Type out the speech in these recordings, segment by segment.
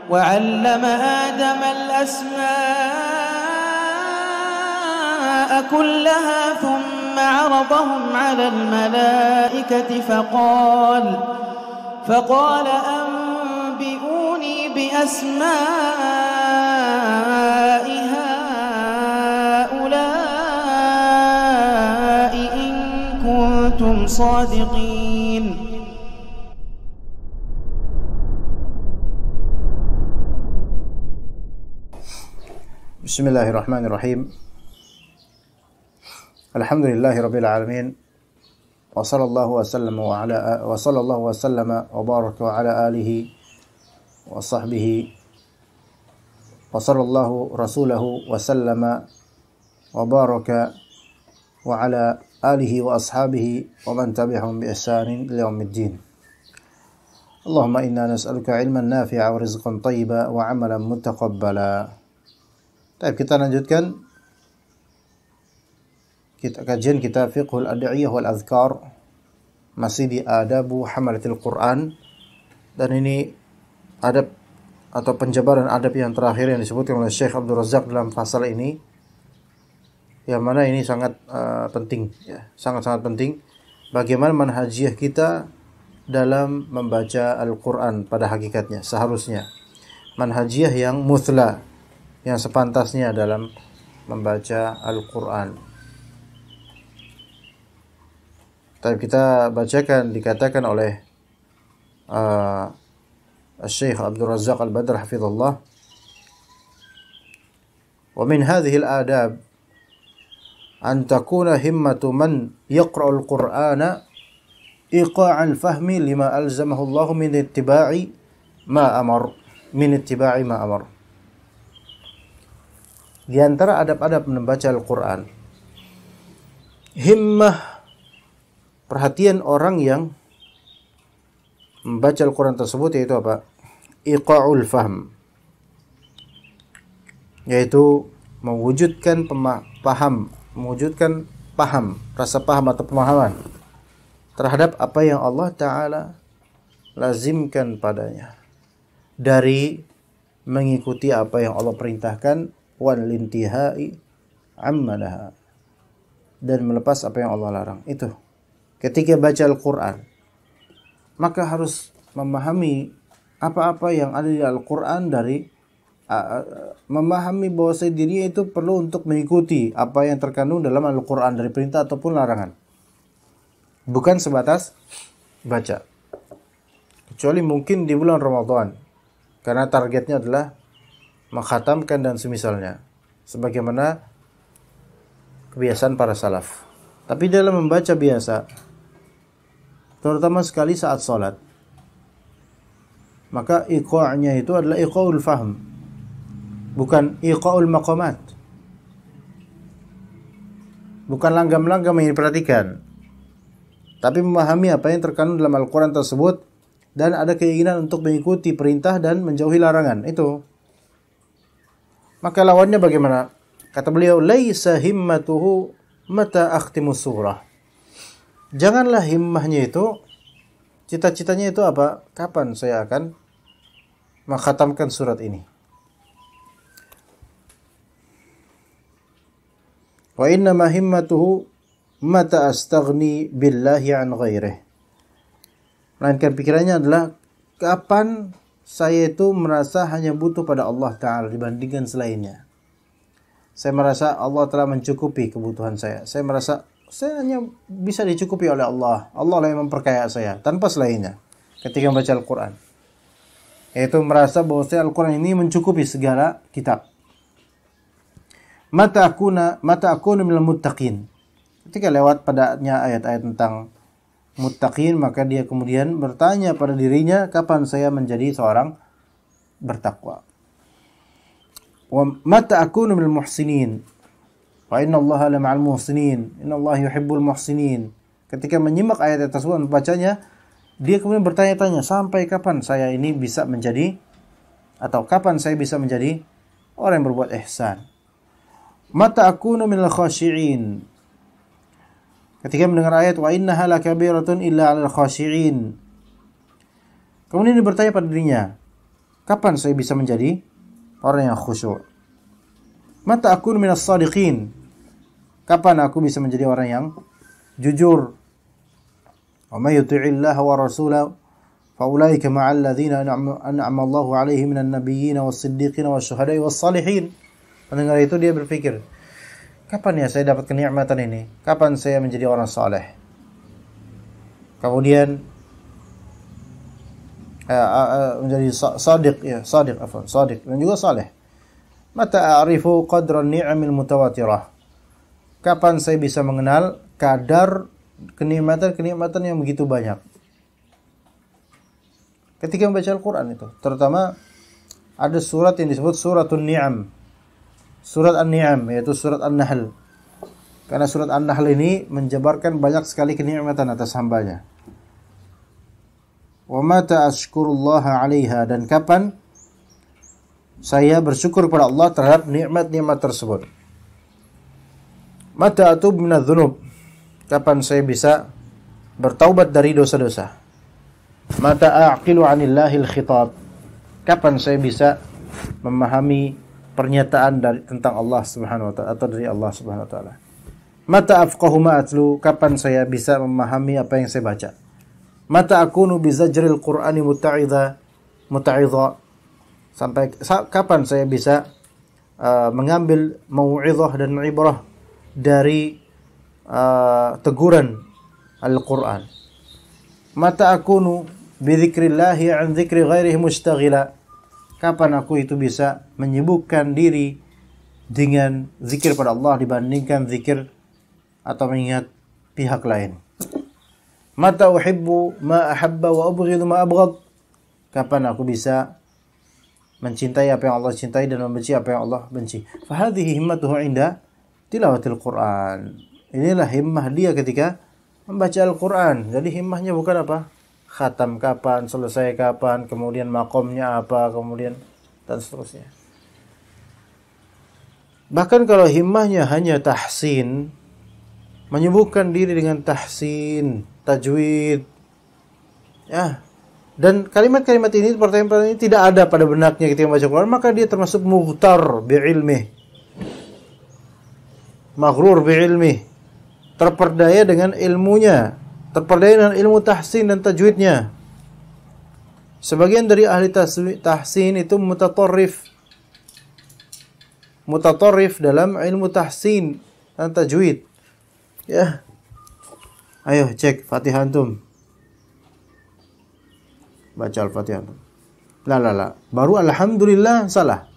وعلم آدم الأسماء كلها ثم عرضهم على الملائكة فقال أنبئوني بأسماء هؤلاء إن كنتم صادقين. Bismillahirrahmanirrahim. Alhamdulillahirabbil alamin. Wa sallallahu wa sallama wa baraka wa ala alihi wa sahbihi wa sallallahu rasulahu wa sallama wa baraka wa ala alihi wa ashabihi wa man tabi'ahum bi ihsanin ila yaumiddin. Allahumma inna nas'aluka ilman nafi'a wa rizqan thayyiba wa 'amalan mutaqabbala. Kita lanjutkan kajian kita Fiqhul Ad'iyah wal Adhkar, masih di Adabu Hamalatil Quran, dan ini adab atau penjabaran adab yang terakhir yang disebutkan oleh Syekh Abdul Razak dalam pasal ini, yang mana ini sangat penting, ya, sangat-sangat penting bagaimana manhajiyah kita dalam membaca Al-Quran pada hakikatnya, seharusnya manhajiyah yang muthla, yang sepantasnya dalam membaca Al-Quran. Tapi kita bacakan, dikatakan oleh Syekh Abdul Razak Al-Badr hafizallah, wa min hadhihi al-adab an takuna himmatu man yaqra'u al-Qur'ana iqa'an fahmi lima alzamahu Allah min ittiba'i ma amar. Di antara adab-adab membaca Al-Quran, himmah, perhatian orang yang membaca Al-Quran tersebut, yaitu apa? Iqa'ul fahm, yaitu mewujudkan paham, rasa paham atau pemahaman terhadap apa yang Allah Ta'ala lazimkan padanya, dari mengikuti apa yang Allah perintahkan, wal intihai amma naha, dan melepas apa yang Allah larang. Itu ketika baca Al-Quran, maka harus memahami apa-apa yang ada di Al-Quran, dari memahami bahwa dirinya itu perlu untuk mengikuti apa yang terkandung dalam Al-Quran dari perintah ataupun larangan, bukan sebatas baca. Kecuali mungkin di bulan Ramadan, karena targetnya adalah mengkhatamkan dan semisalnya, sebagaimana kebiasaan para salaf. Tapi dalam membaca biasa, terutama sekali saat sholat, maka iqa'nya itu adalah iqa'ul fahm, bukan iqa'ul maqamat, bukan langgam-langgam yang diperhatikan, tapi memahami apa yang terkandung dalam Al-Quran tersebut, dan ada keinginan untuk mengikuti perintah dan menjauhi larangan. Itu. Maka lawannya bagaimana? Kata beliau, laisa himmatuhu mata akhtimu surah. Janganlah himmahnya itu, cita-citanya itu apa? Kapan saya akan mengkhatamkan surat ini? Wa inna ma himmatuhu mata astaghni billahi an ghairih. Melainkan pikirannya adalah kapan saya itu merasa hanya butuh pada Allah Ta'ala dibandingkan selainnya. Saya merasa Allah telah mencukupi kebutuhan saya. Saya merasa saya hanya bisa dicukupi oleh Allah. Allah lah yang memperkaya saya, tanpa selainnya. Ketika membaca Al-Quran, yaitu merasa bahwa Al-Quran ini mencukupi segala kitab. Mata akunu minal muttaqin. Ketika lewat padanya ayat-ayat tentang muttaqin, maka dia kemudian bertanya pada dirinya, kapan saya menjadi seorang bertakwa? Wa mata akunu minal muhsinin. Wa innallaha la ma'al muhsinin. Innallaha yuhibbul muhsinin. Ketika menyimak ayat tersebut, membacanya, dia kemudian bertanya-tanya, sampai kapan saya ini bisa menjadi, atau kapan saya bisa menjadi orang yang berbuat ihsan? Mata akunu minal khashi'in. Ketika mendengar ayat wa innaha lakabiratun illa 'alal khashi'in, kemudian dia bertanya pada dirinya, Kapan saya bisa menjadi orang yang khusyuk? Mata akunu minas shadiqin. Kapan aku bisa menjadi orang yang jujur? Wa may yuti'illaha wa rasulahu fa ulaika ma'al ladzina an'ama Allahu 'alaihim minan nabiyyin was-siddiqin wasyuhada'i was-shalihin. Mendengar itu dia berpikir, kapan ya saya dapat kenikmatan ini? Kapan saya menjadi orang saleh? Kemudian menjadi sadiq dan juga saleh. Mata a'rifu qadra ni'amil mutawatirah. Kapan saya bisa mengenal kadar kenikmatan-kenikmatan yang begitu banyak? Ketika membaca Al-Quran itu, terutama ada surat yang disebut Suratun Ni'am. Surat An-Ni'am, yaitu surat An-Nahl. Karena surat An-Nahl ini menjabarkan banyak sekali kenikmatan atas hambanya. Wa mata ashkurullaha 'alaiha, dan kapan saya bersyukur kepada Allah terhadap nikmat-nikmat tersebut. Mata atub minadz-dzunub, kapan saya bisa bertaubat dari dosa-dosa. Mata a'qilu 'anillahil khitab, kapan saya bisa memahami pernyataan tentang Allah Subhanahu wa taala atau dari Allah Subhanahu wa taala. Mata afqahu ma atlu, kapan saya bisa memahami apa yang saya baca. Mata akunu bi zajril qur'ani muta'idha, sampai kapan saya bisa mengambil mau'izah dan ibrah dari teguran Al-Quran. Mata akunu bi dzikrillahi an dzikri ghairihi mustaghila, kapan aku itu bisa menyibukkan diri dengan zikir pada Allah dibandingkan zikir atau mengingat pihak lain. Mata uhibbu ma ahabba wa abghidu ma abghad, kapan aku bisa mencintai apa yang Allah cintai dan membenci apa yang Allah benci. Fahadhihi himmatuhu inda tilawatil Quran. Inilah himmah dia ketika membaca Al-Quran. Jadi himmahnya bukan apa? Khatam kapan, selesai kapan, kemudian makomnya apa, kemudian dan seterusnya. Bahkan kalau himmahnya hanya tahsin, menyibukkan diri dengan tahsin, tajwid, ya, dan kalimat-kalimat ini, pertanyaan-pertanyaan ini tidak ada pada benaknya ketika membaca Quran, maka dia termasuk mughtar bi'ilmih, maghrur bi'ilmih, terperdaya dengan ilmunya, terperdaya dengan ilmu tahsin dan tajwidnya. Sebagian dari ahli tahsin itu mutatarrif dalam ilmu tahsin dan tajwid. Ya, ayo cek Fatihah antum. Baca Al-Fatihah. La. Baru alhamdulillah salah.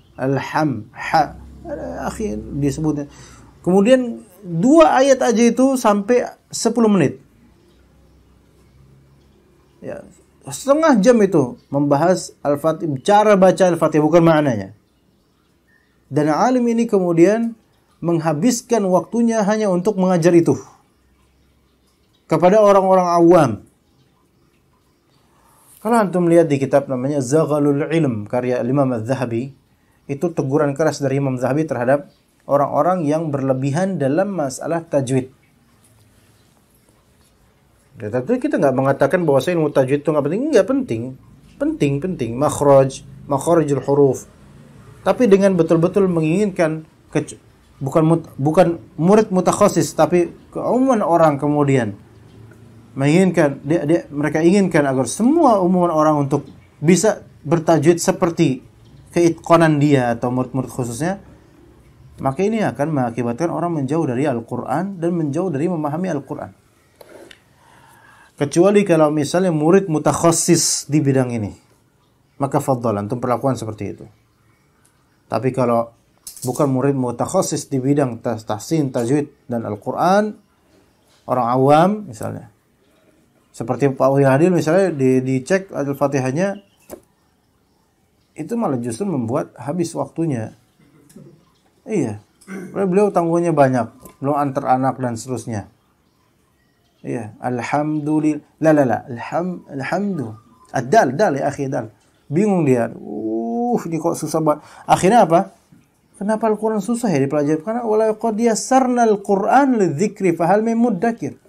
Akhi disebutnya. Kemudian 2 ayat aja itu sampai 10 menit. Ya, setengah jam itu membahas Al-Fatihah, cara baca Al-Fatihah, bukan maknanya. Dan alim ini kemudian menghabiskan waktunya hanya untuk mengajar itu kepada orang-orang awam. Kalau antum lihat di kitab namanya Zaghalul Ilm karya Imam Az-Zahabi, itu teguran keras dari Imam Zahabi terhadap orang-orang yang berlebihan dalam masalah tajwid. Ya, tentu kita nggak mengatakan bahwa ilmu tajwid itu nggak penting. Nggak penting. Penting. Makhrijul huruf. Tapi dengan betul-betul menginginkan bukan murid mutakhasis, tapi keumuman orang kemudian menginginkan mereka inginkan agar semua umuman orang untuk bisa bertajwid seperti keitqanan dia atau murid-murid khususnya, maka ini akan mengakibatkan orang menjauh dari Al-Quran dan menjauh dari memahami Al-Quran. Kecuali kalau misalnya murid mutakhasis di bidang ini, maka fadhal antum perlakuan seperti itu. Tapi kalau bukan murid mutakhasis di bidang tahsin, tajwid dan Al-Quran, orang awam misalnya, seperti Pak Wihadil misalnya, dicek Al-Fatihahnya, itu malah justru membuat habis waktunya. Iya, beliau tanggungannya banyak, belum antar anak dan seterusnya. Iya, alhamdulillah, alhamdulillah, dal ya akhi, dal. Bingung dia, ini kok susah banget. Akhirnya apa? Kenapa Al-Quran susah ya dipelajari? Karena wala qad yassarna al-Quran lidzikri fahal min muddakir.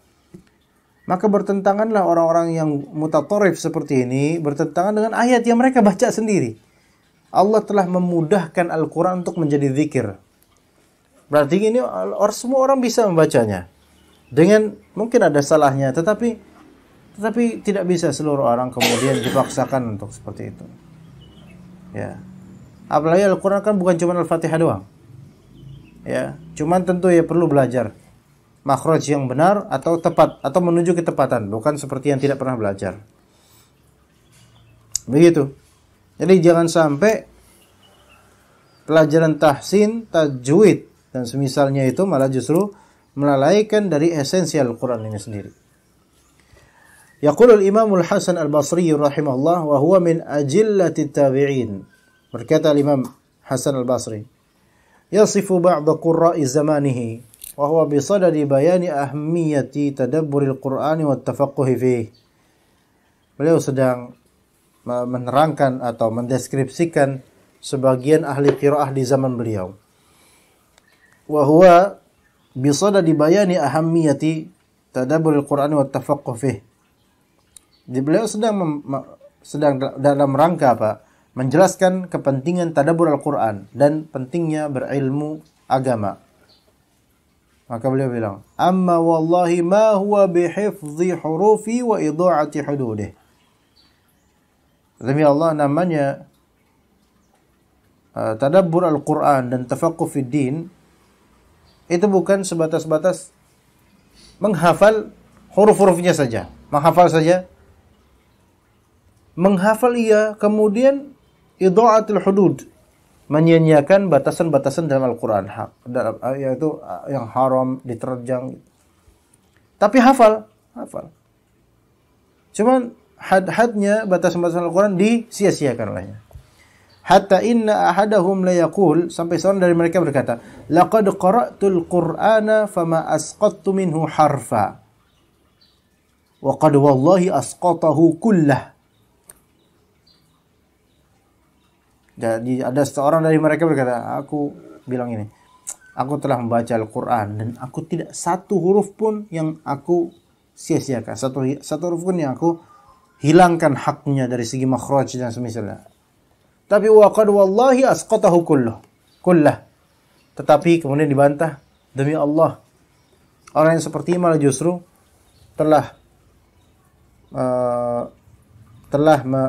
Maka bertentanganlah orang-orang yang mutatarrif seperti ini bertentangan dengan ayat yang mereka baca sendiri. Allah telah memudahkan Al-Quran untuk menjadi zikir. Berarti ini semua orang bisa membacanya. Dengan mungkin ada salahnya, tetapi tidak bisa seluruh orang kemudian dipaksakan untuk seperti itu. Ya. Apalagi Al-Quran kan bukan cuma Al-Fatihah doang. Ya, cuman tentu ya perlu belajar makhraj yang benar atau tepat atau menuju ketepatan, bukan seperti yang tidak pernah belajar. Begitu. Jadi jangan sampai pelajaran tahsin, tajwid dan semisalnya itu malah justru melalaikan dari esensi Al-Quran ini sendiri. Yaqulul Imamul Hasan Al-Basri rahimahullah wa huwa min ajillati tabi'in. Berkata Imam Hasan Al-Basri, yasifu ba'da qurra'i zamanihi wa huwa bisadadi bayani ahmiyati tadabburil Qur'ani wa tafaqquhi fihi. Beliau sedang menerangkan atau mendeskripsikan sebagian ahli qiraah di zaman beliau. Wa huwa bisadadi bayani ahammiyati tadabburil Qur'ani wa tafaqquh fihi. Beliau sedang dalam rangka apa? Menjelaskan kepentingan tadabbur Al-Qur'an dan pentingnya berilmu agama. Maka beliau bilang, "Amma wallahi ma huwa bihifdhi hurufi wa idha'ati hududih." Demi Allah, namanya tadabbur Al-Qur'an dan tafaqquh fid din itu bukan sebatas-batas menghafal huruf-hurufnya saja. Menghafal saja. Menghafal iya, kemudian idha'atul hudud, menyia-nyiakan batasan-batasan dalam Al-Quran, yaitu yang haram diterjang. Tapi hafal. Cuman had-hadnya, batasan-batasan Al-Quran disia-siakan olehnya. Hatta inna ahadahum la yaqul, sampai seorang dari mereka berkata, laqad qara'tul Qur'ana fama asqattu minhu harfa wa qad wallahi asqatahu kullah. Jadi ada seorang dari mereka berkata, aku bilang ini, aku telah membaca Al-Quran dan aku tidak satu huruf pun yang aku sia-siakan, satu huruf pun yang aku hilangkan haknya dari segi makhraj dan semisalnya. Tapi waqad wallahi asqatahu kullah. Tetapi kemudian dibantah, demi Allah, orang yang seperti ini malah justru telah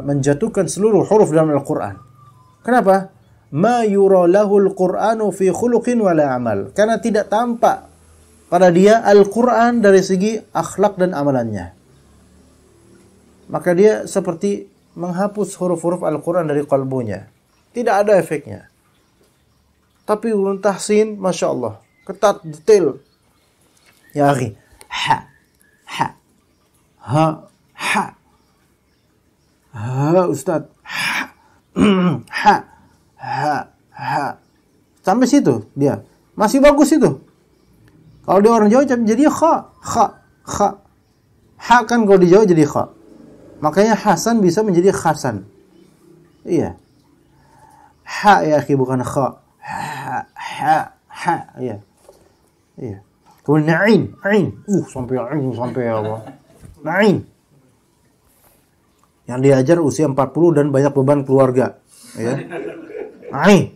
menjatuhkan seluruh huruf dalam Al-Quran. Kenapa? Ma yura lahul Qur'anu fi khuluqin wala amal. Karena tidak tampak pada dia Al-Quran dari segi akhlak dan amalannya. Maka dia seperti menghapus huruf-huruf Al-Quran dari kalbunya. Tidak ada efeknya. Tapi ulun tahsin, Masya Allah, ketat, detail. Ya akhi, ha, Ustaz, ha. Sampai situ dia. Masih bagus itu. Kalau dia orang Jawa jadi kha. Ha kan kalau di Jawa jadi kha. Makanya Hasan bisa menjadi Khasan. Iya. Ha ya akhi, bukan kha. Ha. Iya. Kemudian ain. Sampai apa? Ain. Yang diajar usia 40 dan banyak beban keluarga. Ya. Ain.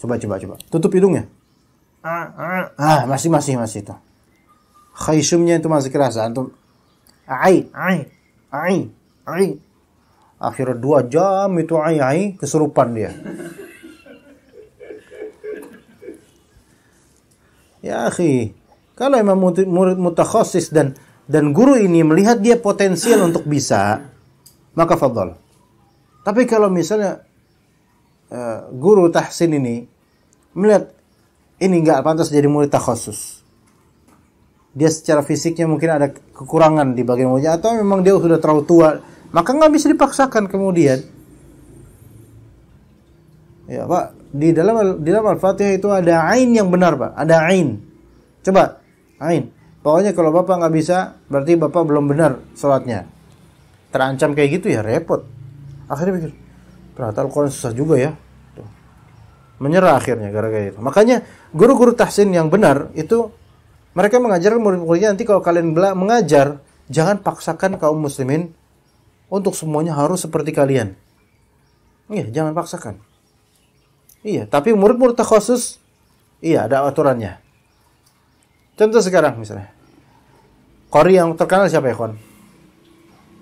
Coba. Tutup hidungnya. Masih itu. Khaysumnya itu masih kerasa. Antum. Ain. Akhirnya 2 jam itu ai kesurupan dia. Ya akhi, kalau emang murid mutakhassis dan guru ini melihat dia potensial untuk bisa, maka fadhal. Tapi kalau misalnya guru tahsin ini melihat ini enggak pantas jadi murid takhassus, dia secara fisiknya mungkin ada kekurangan di bagian wajah atau memang dia sudah terlalu tua, maka nggak bisa dipaksakan kemudian. Ya Pak, di dalam Al-Fatihah itu ada ain yang benar Pak, ada ain. Coba ain. Pokoknya kalau Bapak nggak bisa, berarti Bapak belum benar sholatnya. Terancam kayak gitu ya repot. Akhirnya pikir, ternyata Al-Quran susah juga ya. Tuh. Menyerah akhirnya gara-gara itu. Makanya guru-guru tahsin yang benar itu mereka mengajarkan murid-muridnya, nanti kalau kalian mengajar, jangan paksakan kaum muslimin untuk semuanya harus seperti kalian. Iya, jangan paksakan. Iya, tapi murid-murid takhasus, iya ada aturannya. Contoh sekarang misalnya, qori yang terkenal siapa ya, kawan?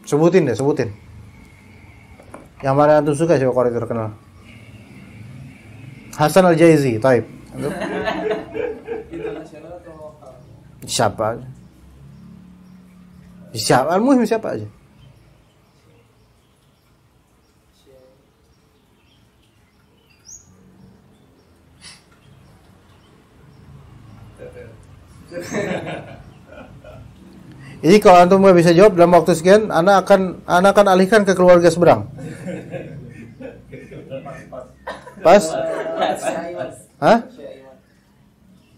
Sebutin deh, sebutin. Yang mana antum suka siapa qori terkenal? Hasan Al-Jaizi, taib. Internasional atau lokal? Siapa aja? Siapa? Al-muhim siapa aja? Jadi kalau antum nggak bisa jawab dalam waktu sekian, ana akan alihkan ke keluarga seberang. Pas? Hah?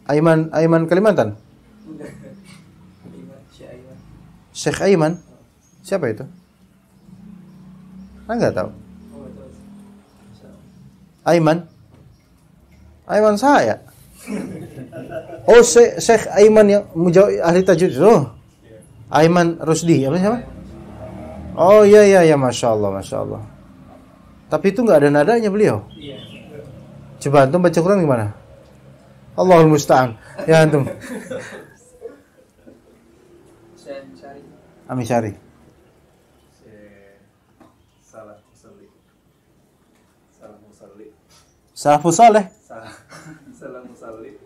Aiman Kalimantan? Syekh Aiman? Siapa itu? Nggak tahu. Aiman saya. Oh, Syekh Aiman yang ahli tajwid. Oh. Aiman Rusdi, apa siapa? Oh iya, masya Allah. Tapi itu nggak ada nadanya beliau. Coba antum baca Quran gimana? Allahul musta'an. Ya antum. Ami Syari. Salafus Saleh. Salam musalli.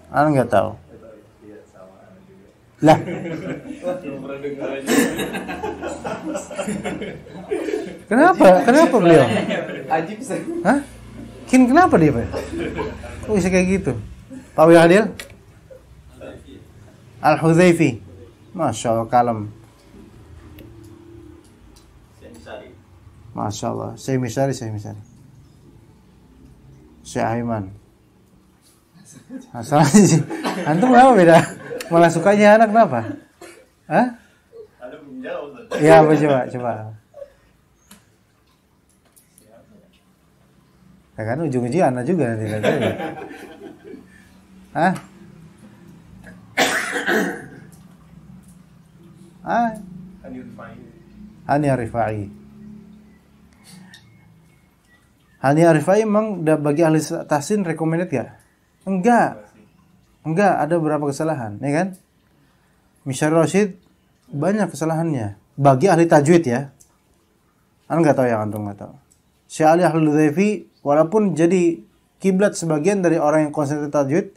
Ana nggak tahu. Iya, sama ana juga. Lah. Belum pernah dengar aja. Kenapa beliau? Ajib sih. Hah? Kenapa dia, Pak? Kok bisa kayak gitu? Pak Wihadil? Al-Hudzaifi. Masya Allah, kalem. Masya Allah. Saya misari. Syekh Aiman. Masalah sih. Antum kenapa beda? Malah sukanya anak kenapa? Hah? Ada belum jawab. Iya, coba. Ya kan ujung-ujungnya anak juga nanti. Hah? Hani Arifai. Hani Arifai emang bagi ahli tahsin recommended gak? Enggak, ada beberapa kesalahan, ya kan? Misyar Rashid banyak kesalahannya. Bagi ahli tajwid ya. Anda nggak tahu, yang antum nggak tahu. Syekh Ali Al-Hudzaifi walaupun jadi kiblat sebagian dari orang yang konsentrasi tajwid,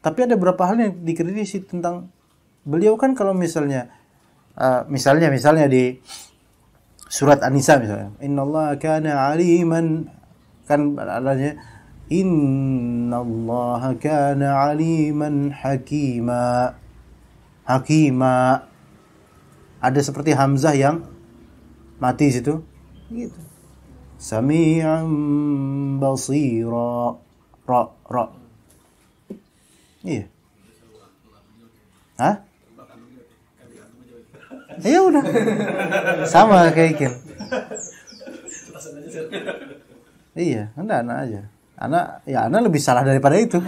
tapi ada beberapa hal yang dikritisi tentang beliau kan. Kalau misalnya di surat An-Nisa misalnya, innallaha kana aliman, kan adanya innallaha kana aliman hakima. Ada seperti hamzah yang mati situ gitu. Sami'an basira. Ra. Iya. Hah? Ya udah. Sama kayak Ikin. Iya, anak aja. Anak lebih salah daripada itu.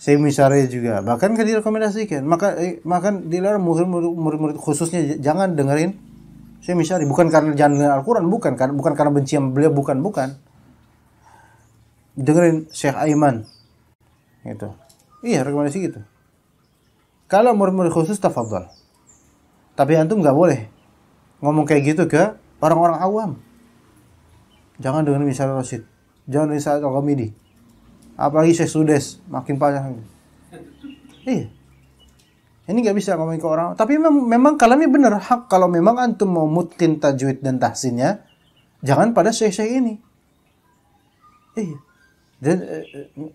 Saya misalnya juga, bahkan kan direkomendasikan, maka dilarang murid-murid khususnya jangan dengerin saya misalnya, bukan karena jangan dengerin Al-Quran, bukan karena benci sama beliau, bukan. Dengerin Syekh Aiman, gitu. Iya, rekomendasi gitu. Kalau murid-murid khusus tafadhal. Tapi antum nggak boleh ngomong kayak gitu ke orang-orang awam. Jangan dengerin Misyar Rasyid, jangan dengerin Sa'ad Al-Ghamidi. Apalagi Syekh Sudes, makin parah. Iya. Ini nggak bisa ngomongin ke orang. Tapi memang kalamnya benar. Hak kalau memang antum mau mutqin tajwid dan tahsinnya, jangan pada syekh-syekh ini. Iya.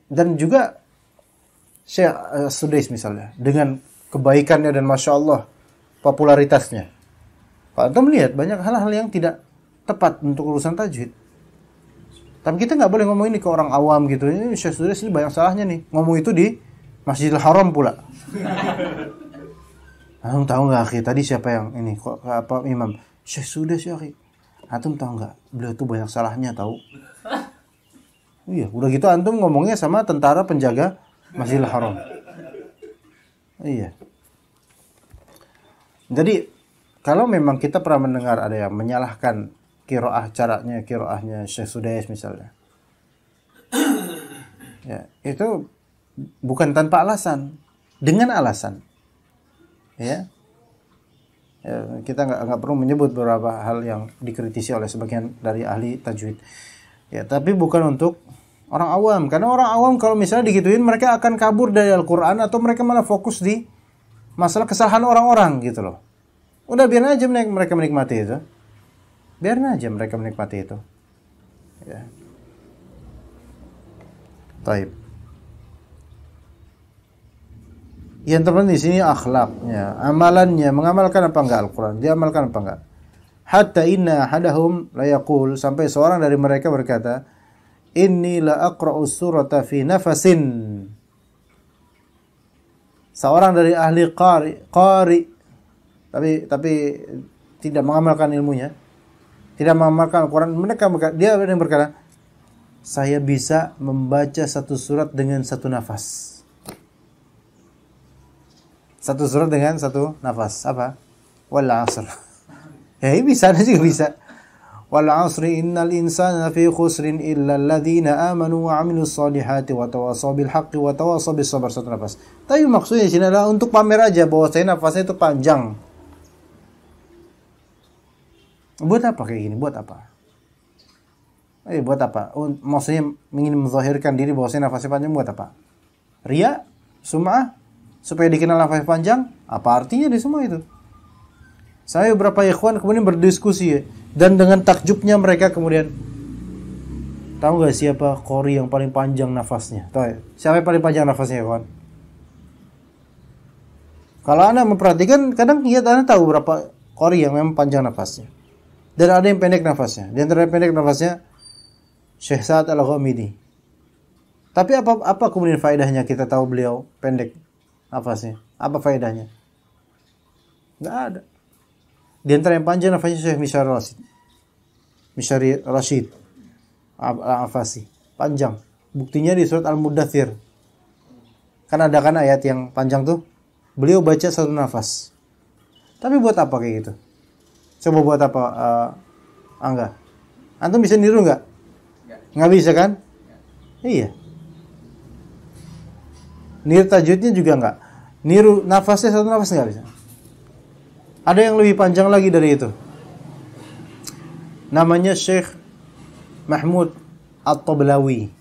Dan juga Syekh Sudes misalnya, dengan kebaikannya dan masya Allah popularitasnya, antum melihat banyak hal-hal yang tidak tepat untuk urusan tajwid. Tapi kita nggak boleh ngomong ini ke orang awam gitu. Ini Syekh Sudes ini banyak salahnya nih. Ngomong itu di Masjidil Haram pula. Antum tahu nggak, akhi, tadi siapa yang ini? Kok apa imam? Syekh Sudes ya, akhi. Antum tahu nggak? Beliau tuh banyak salahnya, tahu? Iya, udah gitu antum ngomongnya sama tentara penjaga Masjidil Haram. Iya. Jadi kalau memang kita pernah mendengar ada yang menyalahkan kiroahnya Syekh Sudais misalnya, ya itu bukan tanpa alasan, dengan alasan, ya. Kita nggak perlu menyebut beberapa hal yang dikritisi oleh sebagian dari ahli tajwid, ya. Tapi bukan untuk orang awam, karena orang awam kalau misalnya digituin mereka akan kabur dari Al-Quran atau mereka malah fokus di masalah kesalahan orang-orang gitu loh. Udah biar aja mereka menikmati itu, biar aja mereka menikmati itu, ya. Taib. Yang terpenting di sini akhlaknya, amalannya, mengamalkan apa enggak Al-Quran, diamalkan apa enggak. Hatta inna ahadahum la yaqul, sampai seorang dari mereka berkata, inni la aqra'u surata fi nafasin. Seorang dari ahli qari tapi tidak mengamalkan ilmunya, tidak mengamalkan Al-Quran, dia berkata, saya bisa membaca satu surat dengan satu nafas. Satu surat dengan satu nafas. Apa? Wal 'asr. Ya, ini bisa juga bisa. Wal 'asri innal insana fi khusrin illa alladhina amanu wa 'amilus solihati wa tawasaw bil haqqi wa tawasaw bis sabr. Satu nafas. Tapi maksudnya di sini adalah untuk pamer aja bahwa saya nafasnya itu panjang. Buat apa kayak gini? Buat apa? Buat apa? Maksudnya ingin menzahirkan diri bahwa saya nafasnya panjang, buat apa? Ria? Sum'ah? Supaya dikenal nafas panjang? Apa artinya di semua itu? Saya beberapa ikhwan kemudian berdiskusi ya, dan dengan takjubnya mereka kemudian, tahu gak siapa qori yang paling panjang nafasnya? Tahu ya? Siapa yang paling panjang nafasnya, ikhwan? Kalau Anda memperhatikan, kadang ya Anda tahu berapa qori yang memang panjang nafasnya. Dan ada yang pendek nafasnya. Di antara yang pendek nafasnya Syekh Sa'ad Al-Ghamidi. Tapi apa kemudian faedahnya kita tahu beliau pendek nafasnya? Apa faedahnya? Nggak ada. Di antara yang panjang nafasnya Syekh Mishari Rashid Al-Afasi. Panjang. Buktinya di surat Al-Mudaththir. Kan ada kan ayat yang panjang tuh. Beliau baca satu nafas. Tapi buat apa kayak gitu? Coba buat apa? Angga? Antum bisa niru nggak? Nggak bisa kan? Iya. Niru tajwidnya juga enggak. Niru nafasnya satu nafas enggak bisa. Ada yang lebih panjang lagi dari itu. Namanya Syekh Mahmud At-Tablawi.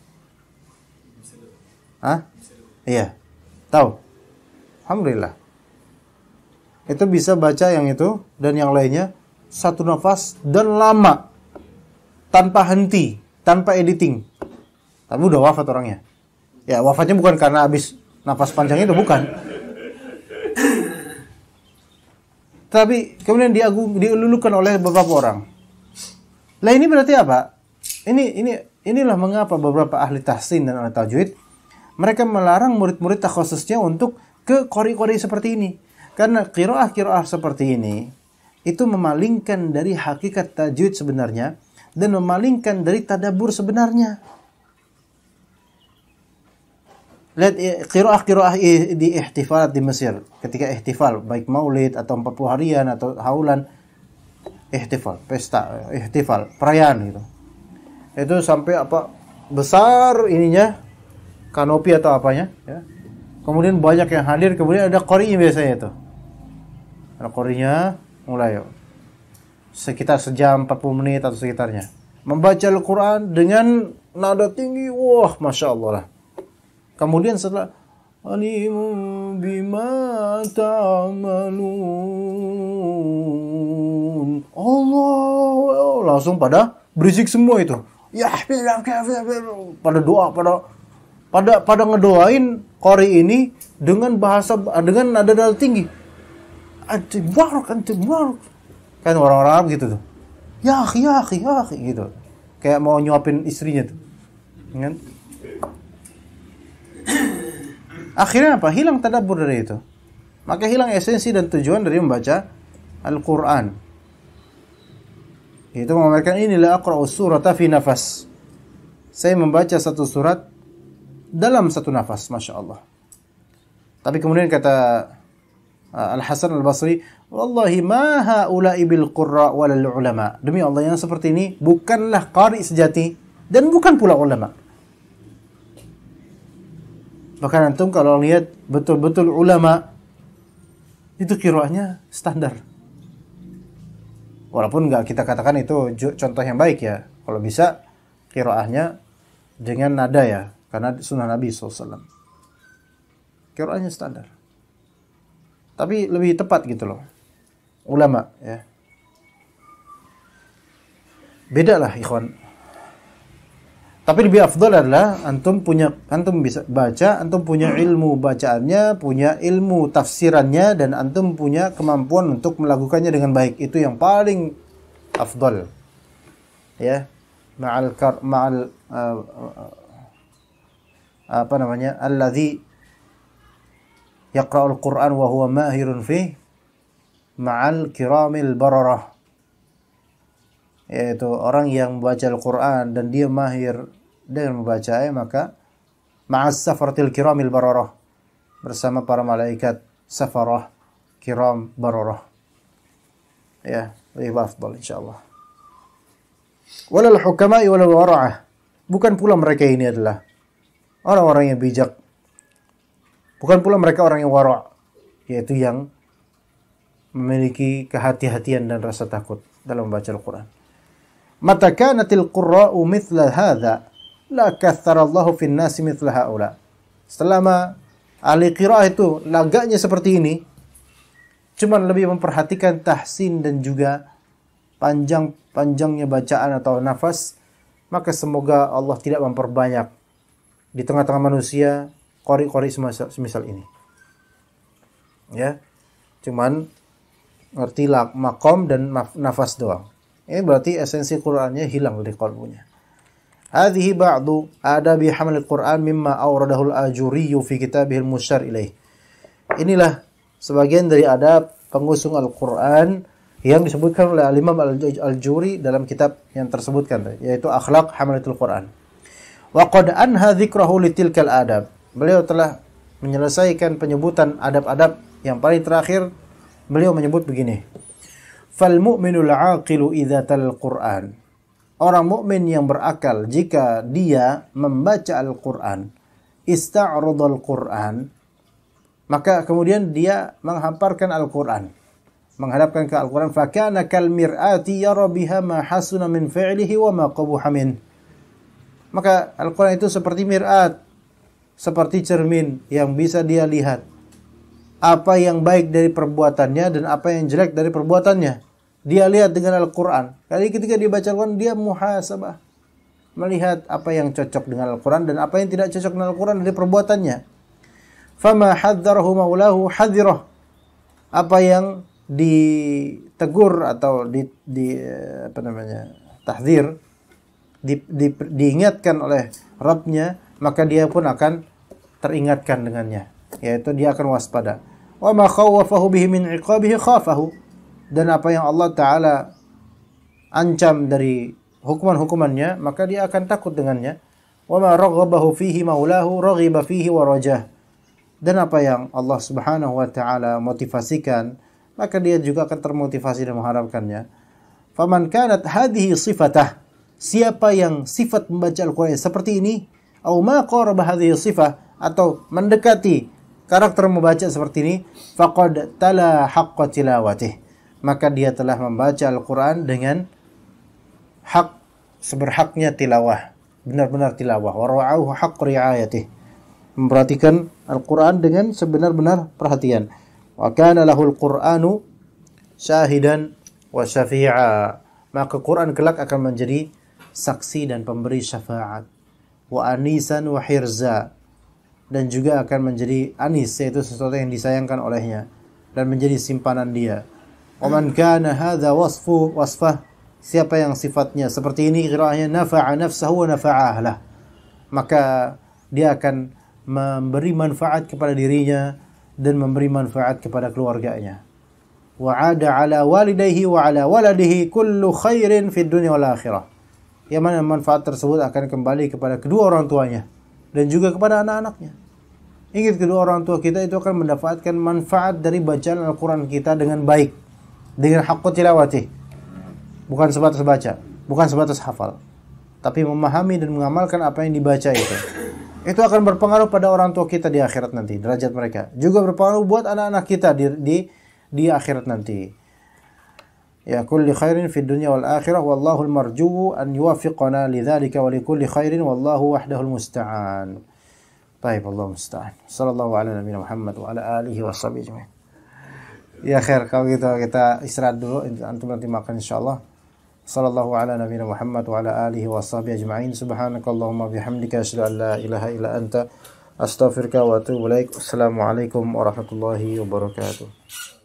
Hah? Iya. Tahu? Alhamdulillah. Itu bisa baca yang itu dan yang lainnya satu nafas dan lama. Tanpa henti, tanpa editing. Tapi udah wafat orangnya. Ya, wafatnya bukan karena habis nafas panjang itu, bukan. Tapi kemudian dielulukan oleh beberapa orang. Lah ini berarti apa? Inilah mengapa beberapa ahli tahsin dan ahli tajwid mereka melarang murid-murid takhasusnya untuk ke qori-qori seperti ini. Karena qiraah seperti ini itu memalingkan dari hakikat tajwid sebenarnya dan memalingkan dari tadabbur sebenarnya. Lihat qiraah di ihtifalat di Mesir. Ketika ihtifal, baik maulid atau 40 harian atau haulan, ihtifal, pesta, ihtifal, perayaan gitu. Itu sampai apa besar ininya, kanopi atau apanya, ya. Kemudian banyak yang hadir, kemudian ada qori biasanya itu. Ada qorinya mulai sekitar sejam 40 menit atau sekitarnya. Membaca Al-Quran dengan nada tinggi, wah Masya Allah lah. Kemudian setelah alimun bima ta'malun, Allah, langsung pada berisik semua itu. Ya, pada doa, pada ngedoain qori ini dengan nada tinggi. Antibarak. Kan orang-orang Arab gitu tuh. Ya akhi gitu. Kayak mau nyuapin istrinya tuh. Kan? Akhirnya apa? Hilang tadabbur dari itu. Maka hilang esensi dan tujuan dari membaca Al-Quran. Itu memamerkan inilah aqra'u surata fi nafas. Saya membaca satu surat dalam satu nafas, Masya Allah. Tapi kemudian kata Al-Hasan Al-Basri, "Wallahi ma haula'i bil qurra walal ulama." Demi Allah, yang seperti ini bukanlah qari sejati dan bukan pula ulama. Bahkan antum kalau lihat betul-betul ulama itu qiraahnya standar. Walaupun nggak kita katakan itu contoh yang baik ya. Kalau bisa qiraahnya dengan nada ya, karena sunnah Nabi SAW. Qiraahnya standar. Tapi lebih tepat gitu loh. Ulama ya. Beda lah ikhwan. Tapi lebih afdal adalah antum bisa baca, antum punya ilmu bacaannya, punya ilmu tafsirannya, dan antum punya kemampuan untuk melakukannya dengan baik. Itu yang paling afdal. Ya. Alladzi yaqra'ul Qur'an wa huwa mahirun fi ma'al kiramil bararah, yaitu orang yang membaca Al-Qur'an dan dia mahir dengan membacanya, maka ma'as safaratil kiramil bararah, bersama para malaikat safarah kiram bararah. Ya, lebih afdal insyaallah. Walal hukama'i walal wara'ah, bukan pula mereka ini adalah orang-orang yang bijak. Bukan pula mereka orang yang wara', yaitu yang memiliki kehati-hatian dan rasa takut dalam membaca Al-Quran. Mata kanatil qurra'u mithla hadha, la kathara Allahu fin nasi mithla haula. Selama ahli qira'ah itu lagaknya seperti ini, cuman lebih memperhatikan tahsin dan juga panjangnya bacaan atau nafas, maka semoga Allah tidak memperbanyak di tengah-tengah manusia qari-qari semisal ini. Ya. Cuman ngerti maqam dan nafas doang. Ini berarti esensi Qur'annya hilang dari qalbunya. Hadhihi ba'du adabi hamil Qur'an mimma awradahu al-Ajuri fi kitabih al-musyar ilaih. Inilah sebagian dari adab pengusung Al-Qur'an yang disebutkan oleh Al-Imam Al-Ajuri dalam kitab yang tersebutkan, yaitu Akhlaq Hamalatul Qur'an. Wa qad anha dzikrahu litilkal adab. Beliau telah menyelesaikan penyebutan adab-adab yang paling terakhir. Beliau menyebut begini. Fal mu'minul 'aqilu idza talal Qur'an. Orang mukmin yang berakal jika dia membaca Al-Qur'an, ista'radal Qur'an, maka kemudian dia menghamparkan Al-Qur'an, menghadapkan ke Al-Qur'an, fa kana kal mir'ati yara biha ma hasuna min fi'lihi wa ma qabuha min. Maka Al-Qur'an itu seperti mir'at, seperti cermin yang bisa dia lihat apa yang baik dari perbuatannya dan apa yang jelek dari perbuatannya. Dia lihat dengan Al-Qur'an. Kali ketika dia baca Al-Qur'an, dia muhasabah, melihat apa yang cocok dengan Al-Qur'an dan apa yang tidak cocok dengan Al-Qur'an dari perbuatannya. Fama hadzarahu maulahu hadirah. Apa yang ditegur atau tahdzir, diingatkan oleh Rabbnya, maka dia pun akan teringatkan dengannya, yaitu dia akan waspada. Wa ma khawwafahu bihi min iqabihi khafahu, dan apa yang Allah Ta'ala ancam dari hukuman-hukumannya, maka dia akan takut dengannya. Wa ma raghabahu fihi maulahu raghiba fihi wa rajah, dan apa yang Allah Subhanahu wa Ta'ala motivasikan, maka dia juga akan termotivasi dan mengharapkannya. Faman kanat hadhihi sifatah, siapa yang sifat membaca Al-Quran seperti ini, atau ma qaraba hadhihi sifah, atau mendekati karakter membaca seperti ini, faqad tala haqqa tilawatih, maka dia telah membaca Al-Quran dengan hak seberhaknya tilawah, benar-benar tilawah, wa ra'auhu haqq ri'ayatih, memperhatikan Al-Quran dengan sebenar-benar perhatian. Wa kana lahul Qur'anu syahidan wa syafi'a, maka Quran kelak akan menjadi saksi dan pemberi syafaat. Wa anisan wa hirza, dan juga akan menjadi anis, yaitu sesuatu yang disayangkan olehnya dan menjadi simpanan dia. Wa man kana hadza wasfah, siapa yang sifatnya seperti ini, qiraahnya nafa'a nafsahu wa nafa'a ahlah, maka dia akan memberi manfaat kepada dirinya dan memberi manfaat kepada keluarganya. Wa 'ada 'ala walidayhi wa 'ala waladihi kullu khairin fid dunya wal akhirah, yang mana manfaat tersebut akan kembali kepada kedua orang tuanya dan juga kepada anak-anaknya. Ingat kedua orang tua kita itu akan mendapatkan manfaat dari bacaan Al-Quran kita dengan baik, dengan haqqo tilawati. Bukan sebatas baca, bukan sebatas hafal, tapi memahami dan mengamalkan apa yang dibaca itu. Itu akan berpengaruh pada orang tua kita di akhirat nanti, derajat mereka. Juga berpengaruh buat anak-anak kita di akhirat nanti. Ya kulli khairin fid dunya wal akhirah wallahu al-marjuu an yuwaffiqana lidzalika wa likulli khairin wallahu wahdahul musta'an. Baik, Allah musta'an. Sallallahu ala nabiyina Muhammad wa ala alihi washabihi ajmain. Ya khair, kalau gitu kita istirahat dulu, antum nanti makan insyaallah. Sallallahu ala nabiyina Muhammad wa ala alihi washabihi ajmain. Subhanakallahumma bihamdika asyhadu an la ilaha illa anta astaghfiruka wa atubu ilaik. Assalamualaikum warahmatullahi wabarakatuh.